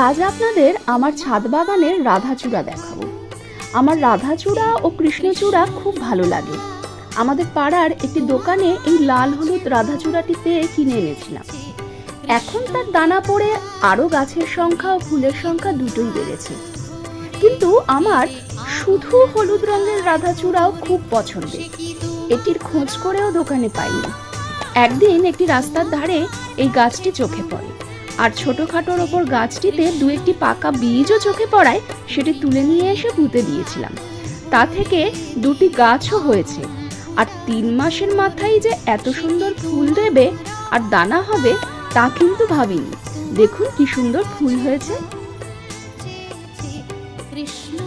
আজ আপনাদের আমার ছাদ বাগানের রাধাচূড়া দেখাবো। আমার রাধাচূড়া ও কৃষ্ণচূড়া খুব ভালো লাগে। আমাদের পাড়ার একটি দোকানে এই লাল হলুদ রাধাচূড়াটি পেয়ে কিনে এনেছিলাম। এখন তার দানা পড়ে আরো গাছের সংখ্যা ও ফুলের সংখ্যা দুটোই বেড়েছে। কিন্তু আমার শুধু হলুদ রঙের রাধাচূড়াও খুব পছন্দের। এটির খোঁজ করেও দোকানে পাইনি। একদিন একটি রাস্তার ধারে এই গাছটি চোখে পড়ে, আর ছোটখাটোর ওপর গাছটিতে দু একটি পাকা বীজও চোখে পড়ায় সেটি তুলে নিয়ে এসে পুঁতে দিয়েছিলাম। তা থেকে দুটি গাছও হয়েছে, আর 3 মাসের মাথায় যে এত সুন্দর ফুল দেবে আর দানা হবে তা কিন্তু ভাবিনি। দেখুন কি সুন্দর ফুল হয়েছে। কৃষ্ণ